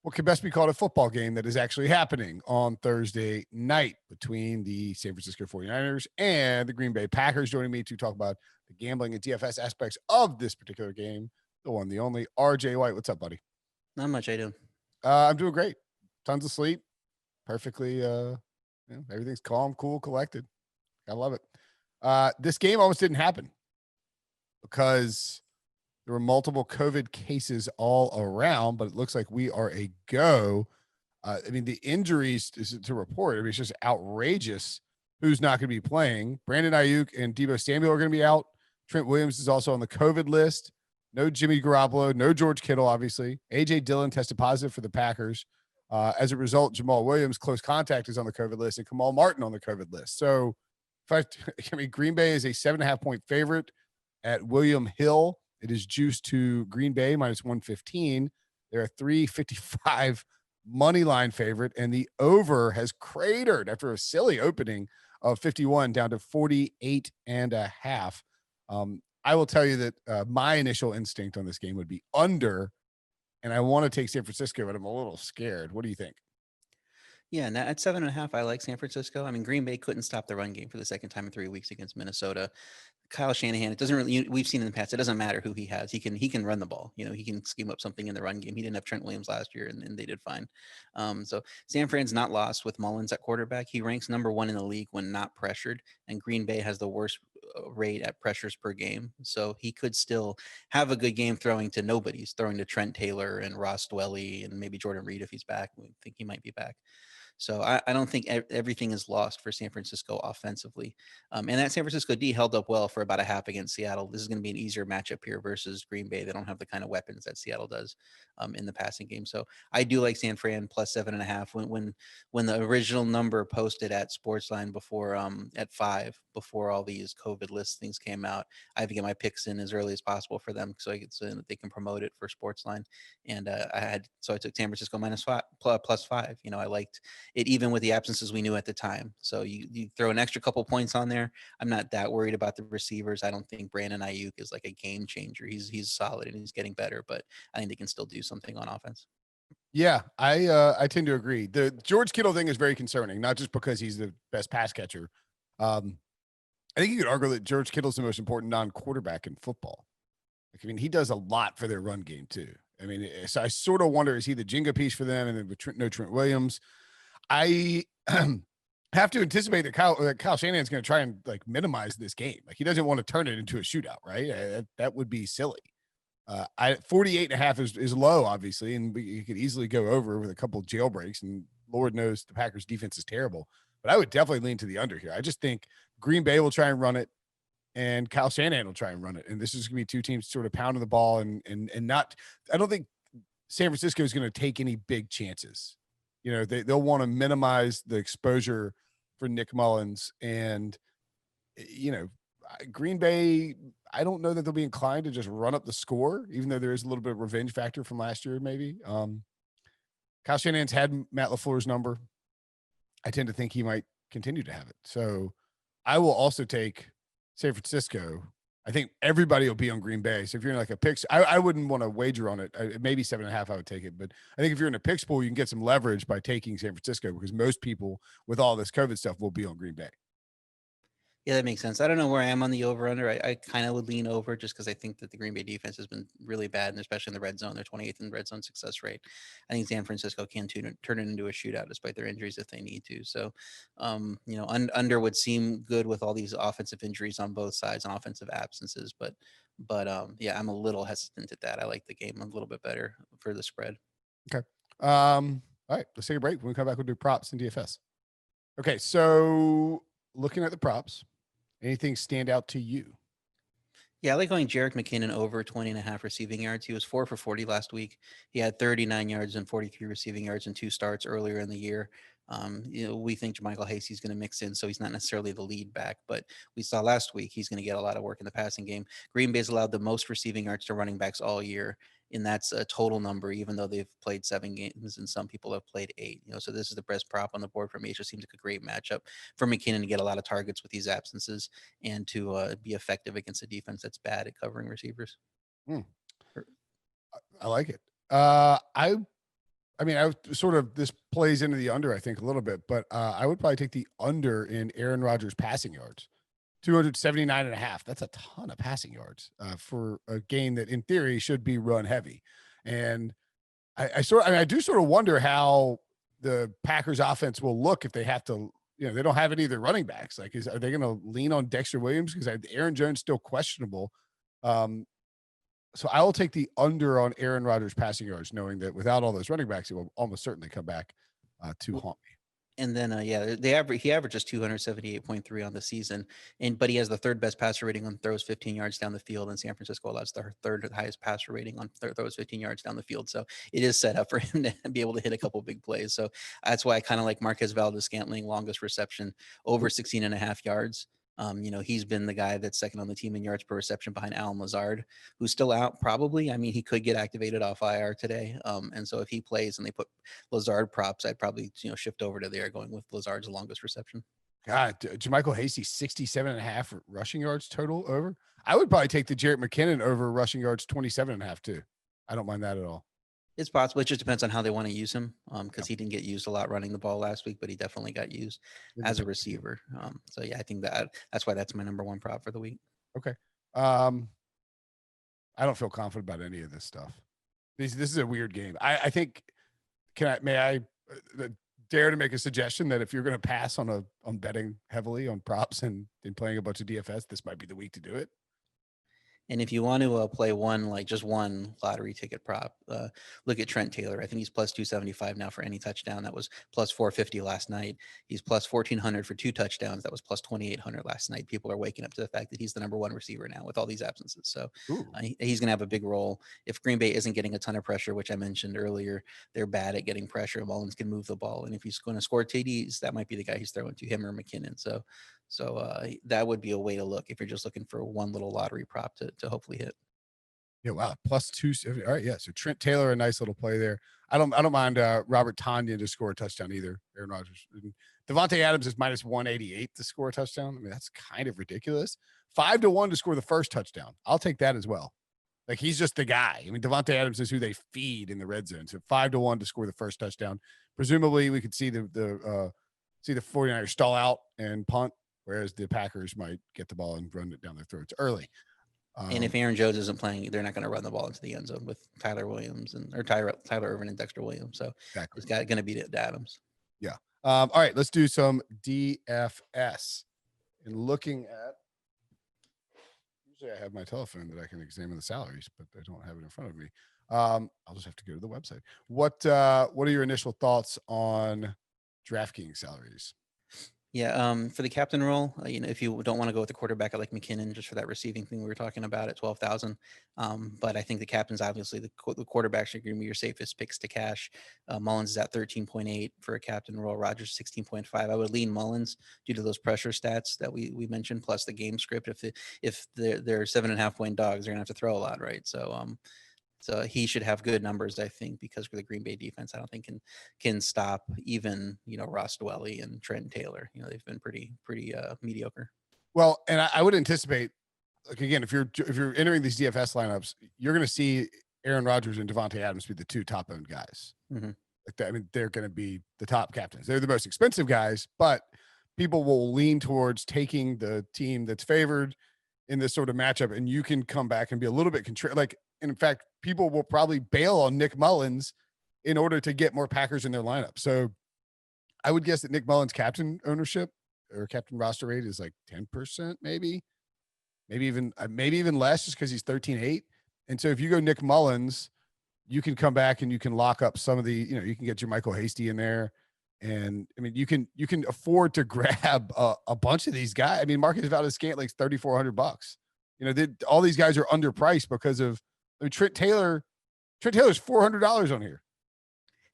what could best be called a football game that is actually happening on Thursday night between the San Francisco 49ers and the Green Bay Packers. Joining me to talk about the gambling and DFS aspects of this particular game, the one, the only, RJ White. What's up, buddy? Not much I do. I'm doing great. Tons of sleep. Perfectly, everything's calm, cool, collected. I love it. This game almost didn't happen because there were multiple COVID cases all around, but it looks like we are a go. The injuries to report, it's just outrageous who's not going to be playing. Brandon Ayuk and Deebo Samuel are going to be out. Trent Williams is also on the COVID list. No Jimmy Garoppolo, no George Kittle, obviously. A.J. Dillon tested positive for the Packers. As a result, Jamal Williams, close contact, is on the COVID list, and Kamal Martin on the COVID list. So, Green Bay is a 7.5-point favorite at William Hill. It is juiced to Green Bay minus 115. They're a 355 money line favorite, and the over has cratered after a silly opening of 51 down to 48.5. I will tell you that my initial instinct on this game would be under, and I want to take San Francisco, but I'm a little scared. What do you think? Yeah, and at 7.5, I like San Francisco. I mean, Green Bay couldn't stop the run game for the second time in 3 weeks against Minnesota. Kyle Shanahan, it doesn't really, we've seen in the past, it doesn't matter who he has. He can run the ball. He can scheme up something in the run game. He didn't have Trent Williams last year, and they did fine. So San Fran's not lost with Mullins at quarterback. He ranks number 1 in the league when not pressured, and Green Bay has the worst rate at pressures per game. So he could still have a good game throwing to nobodies, throwing to Trent Taylor and Ross Dwelly and maybe Jordan Reed if he's back. We think he might be back. So I don't think everything is lost for San Francisco offensively. And that San Francisco D held up well for about a half against Seattle. This is going to be an easier matchup here versus Green Bay. They don't have the kind of weapons that Seattle does in the passing game. So I do like San Fran plus 7.5. When the original number posted at Sportsline before at 5 before all these COVID listings came out, I have to get my picks in as early as possible for them so that they can promote it for Sportsline. And I took San Francisco plus 5. I liked it even with the absences we knew at the time. So you throw an extra couple points on there. I'm not that worried about the receivers. I don't think Brandon Ayuk is like a game changer. He's solid and he's getting better, but I think they can still do something on offense. Yeah, I tend to agree. The George Kittle thing is very concerning, not just because he's the best pass catcher. I think you could argue that George Kittle's the most important non-quarterback in football. He does a lot for their run game too. So I sort of wonder, is he the Jenga piece for them? And then with no Trent Williams, I have to anticipate that Kyle Shanahan's going to try and minimize this game. He doesn't want to turn it into a shootout, right? That would be silly. 48.5 is low, obviously, and you could easily go over with a couple of jailbreaks, and Lord knows the Packers defense is terrible. But I would definitely lean to the under here. I just think Green Bay will try and run it, and Kyle Shanahan will try and run it. And this is going to be two teams sort of pounding the ball and not – I don't think San Francisco is going to take any big chances. They'll want to minimize the exposure for Nick Mullins. And, Green Bay, I don't know that they'll be inclined to just run up the score, even though there is a little bit of revenge factor from last year, maybe. Kyle Shanahan's had Matt LaFleur's number. I tend to think he might continue to have it. So I will also take San Francisco. I think everybody will be on Green Bay. So if you're in a picks, I wouldn't want to wager on it. Maybe 7.5, I would take it. But I think if you're in a picks pool, you can get some leverage by taking San Francisco because most people with all this COVID stuff will be on Green Bay. Yeah, that makes sense. I don't know where I am on the over-under. I kind of would lean over just because I think that the Green Bay defense has been really bad, and especially in the red zone. They're 28th in red zone success rate. I think San Francisco can turn it into a shootout despite their injuries if they need to. So, under would seem good with all these offensive injuries on both sides and offensive absences. But yeah, I'm a little hesitant at that. I like the game a little bit better for the spread. Okay. All right, let's take a break. When we come back, we'll do props and DFS. Okay, so looking at the props, anything stand out to you? Yeah, I like going Jerick McKinnon over 20.5 receiving yards. He was 4 for 40 last week. He had 39 yards and 43 receiving yards in 2 starts earlier in the year. We think JaMychal Hasty's going to mix in, so he's not necessarily the lead back, but we saw last week he's going to get a lot of work in the passing game. Green Bay's allowed the most receiving yards to running backs all year, and that's a total number, even though they've played 7 games and some people have played 8. So this is the best prop on the board for me. It just seems like a great matchup for McKinnon to get a lot of targets with these absences and to be effective against a defense that's bad at covering receivers. I like it. I I mean, this plays into the under, I think, a little bit, but I would probably take the under in Aaron Rodgers passing yards. 279.5. That's a ton of passing yards for a game that in theory should be run heavy. And I do sort of wonder how the Packers offense will look if they have to, they don't have any of their running backs. Like, are they going to lean on Dexter Williams? Because Aaron Jones still questionable. So I will take the under on Aaron Rodgers passing yards, knowing that without all those running backs, he will almost certainly come back to haunt me. And then, he averages 278.3 on the season, but he has the third best passer rating on throws 15 yards down the field, and San Francisco allows the third highest passer rating on throws 15 yards down the field. So it is set up for him to be able to hit a couple big plays. So that's why I kind of like Marquez Valdez-Scantling, longest reception over 16.5 yards. He's been the guy that's second on the team in yards per reception behind Alan Lazard, who's still out probably. I mean, he could get activated off IR today. And so if he plays and they put Lazard props, I'd probably, shift over to there going with Lazard's longest reception. God, JaMychal Hasty, 67.5 rushing yards total over. I would probably take the Jerick McKinnon over rushing yards 27.5 too. I don't mind that at all. It's possible. It just depends on how they want to use him, because he didn't get used a lot running the ball last week, but he definitely got used as a receiver. So yeah, I think that's why that's my number one prop for the week. Okay. I don't feel confident about any of this stuff. This is a weird game. I think. May I dare to make a suggestion that if you're going to pass on betting heavily on props and playing a bunch of DFS, this might be the week to do it. And if you want to play just one lottery ticket prop, look at Trent Taylor. I think he's plus 275 now for any touchdown. That was plus 450 last night. He's plus 1,400 for 2 touchdowns. That was plus 2,800 last night. People are waking up to the fact that he's the number one receiver now with all these absences. So he's going to have a big role. If Green Bay isn't getting a ton of pressure, which I mentioned earlier, they're bad at getting pressure. Mullins can move the ball. And if he's going to score TDs, that might be the guy he's throwing to, him or McKinnon. So that would be a way to look if you're just looking for one little lottery prop to hopefully hit. Yeah, wow, plus 270. All right, yeah. So Trent Taylor, a nice little play there. I don't mind Robert Tonyan to score a touchdown either. Aaron Rodgers. Devontae Adams is minus 188 to score a touchdown. I mean, that's kind of ridiculous. 5-1 to score the first touchdown. I'll take that as well. Like, he's just the guy. I mean, Devontae Adams is who they feed in the red zone. So 5-1 to score the first touchdown. Presumably, we could see the 49ers stall out and punt, whereas the Packers might get the ball and run it down their throats early. And if Aaron Jones isn't playing, they're not going to run the ball into the end zone with Tyler Ervin and Dexter Williams. So exactly. It's going to be Adams. Yeah. All right, let's do some DFS. And looking at, usually I have my telephone that I can examine the salaries, but I don't have it in front of me. I'll just have to go to the website. What are your initial thoughts on DraftKings salaries? Yeah, for the captain role, if you don't want to go with the quarterback, I like McKinnon just for that receiving thing we were talking about at 12,000. But I think the captain's obviously the quarterbacks are going to be your safest picks to cash. Mullins is at 13.8 for a captain role. Rodgers 16.5. I would lean Mullins due to those pressure stats that we mentioned, plus the game script. If they're 7.5 point dogs, they're gonna have to throw a lot, right? So he should have good numbers, I think, because for the Green Bay defense, I don't think can stop even, Ross Dwelly and Trent Taylor. They've been pretty mediocre. Well, and I would anticipate, like, again, if you're entering these DFS lineups, you're going to see Aaron Rodgers and Devontae Adams be the two top owned guys. Mm-hmm. Like that, I mean, they're going to be the top captains. They're the most expensive guys, but people will lean towards taking the team that's favored in this sort of matchup, and you can come back and be a little bit in fact, people will probably bail on Nick Mullins in order to get more Packers in their lineup. So I would guess that Nick Mullins' captain ownership or captain roster rate is like 10%, maybe even less, just because he's 13.8. And so if you go Nick Mullins, you can come back and you can lock up some of the, you can get JaMychal Hasty in there. And I mean, you can afford to grab a bunch of these guys. I mean, Marquez Valdez-Scantling's $3,400. All these guys are underpriced because of, Trent Taylor's $400 on here.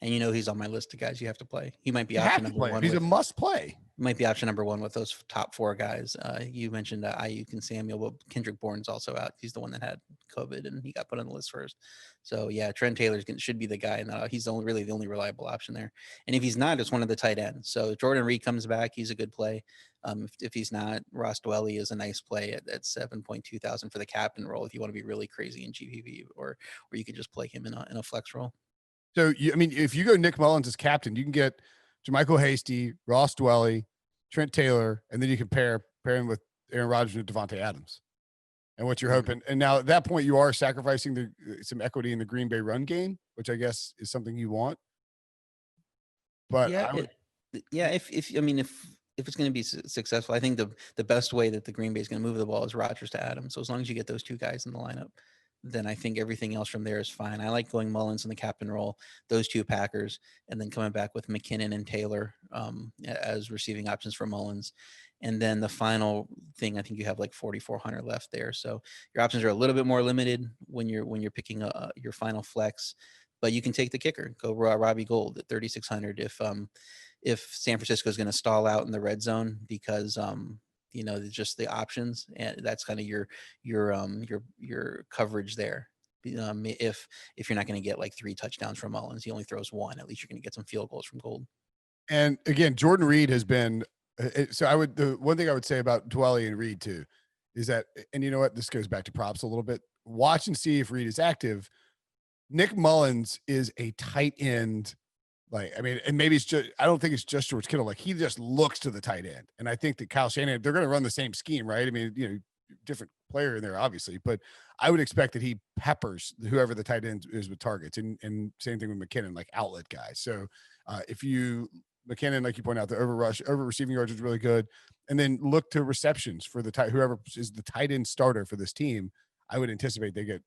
And he's on my list of guys you have to play. He might be option number one. He's a must play. Might be option number one with those top 4 guys. You mentioned Ayuk and Samuel, but Kendrick Bourne's also out. He's the one that had COVID and he got put on the list first. So yeah, Trent Taylor should be the guy, and he's really the only reliable option there. And if he's not, it's one of the tight ends. So Jordan Reed comes back, he's a good play. If he's not, Ross Dwelly is a nice play at 7.2 thousand for the captain role if you want to be really crazy in GPV, or you could just play him in a flex role. So I mean, if you go Nick Mullins as captain, you can get Jermichael Hasty, Ross Dwelly, Trent Taylor, and then you can pair him with Aaron Rodgers and Devontae Adams. And what you're hoping, and now at that point, you are sacrificing some equity in the Green Bay run game, which I guess is something you want. But Yeah, I would, if I mean if it's going to be successful, I think the best way that the Green Bay is going to move the ball is Rodgers to Adams. So as long as you get those two guys in the lineup, then I think everything else from there is fine. I like going Mullins in the captain role, those two Packers, and then coming back with McKinnon and Taylor as receiving options for Mullins. And then the final thing, I think you have like 4,400 left there. So your options are a little bit more limited when you're picking your final flex, but you can take the kicker, go Robbie Gould at 3,600 if San Francisco is going to stall out in the red zone because just the options, and that's kind of your coverage there. If you're not going to get like 3 touchdowns from Mullins, he only throws 1. At least you're going to get some field goals from Gould. and again, Jordan Reed has been. So the one thing I would say about Dwelly and Reed too is that, and you know what, this goes back to props a little bit. Watch and see if Reed is active. Nick Mullins is a tight end. Like, I mean, and maybe it's just, I don't think it's just George Kittle. Like, he just looks to the tight end. And I think that Kyle Shanahan, they're going to run the same scheme, right? I mean, different player in there, obviously, but I would expect that he peppers whoever the tight end is with targets, and same thing with McKinnon, like outlet guys. So McKinnon, like you point out, the over receiving yards is really good. And then look to receptions for whoever is the tight end starter for this team. I would anticipate they get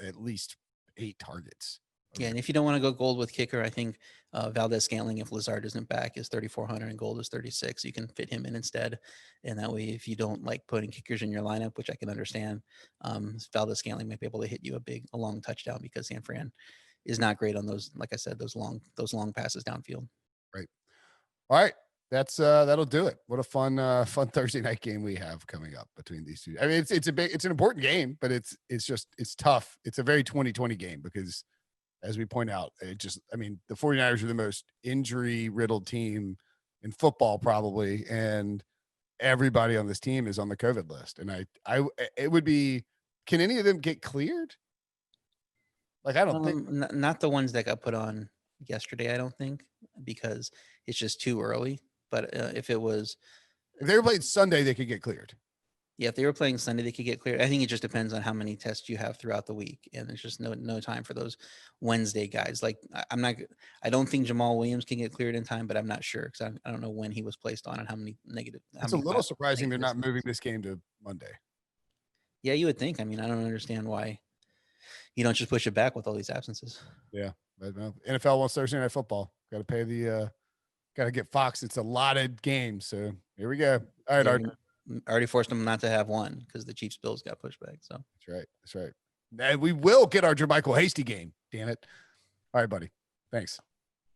at least 8 targets. Yeah, and if you don't want to go Gould with kicker, I think Valdez-Scantling, if Lazard isn't back, is 3,400 and Gould is 36. You can fit him in instead, and that way, if you don't like putting kickers in your lineup, which I can understand, Valdez-Scantling might be able to hit you a long touchdown because San Fran is not great on those. Like I said, those long passes downfield. Right. All right. That'll do it. What a fun Thursday night game we have coming up between these two. I mean, it's an important game, but it's tough. It's a very 2020 game because, as we point out, the 49ers are the most injury riddled team in football probably, and everybody on this team is on the COVID list. And it would be, can any of them get cleared? Like, I don't think not the ones that got put on yesterday. I don't think, because it's just too early. But if they were playing Sunday, they could get cleared. Yeah, if they were playing Sunday, they could get cleared. I think it just depends on how many tests you have throughout the week, and there's just no time for those Wednesday guys. Like I don't think Jamal Williams can get cleared in time, but I'm not sure because I don't know when he was placed on and how many negative. It's a little surprising they're not moving this game to Monday. Yeah, you would think. I mean, I don't understand why you don't just push it back with all these absences. Yeah, but no. NFL wants Thursday Night Football. Got to pay got to get Fox. It's allotted games, so here we go. All right, yeah, already forced them not to have one because the Chiefs Bills got pushed back. So that's right. And we will get our Jermichael Hasty game. Damn it. All right, buddy. Thanks.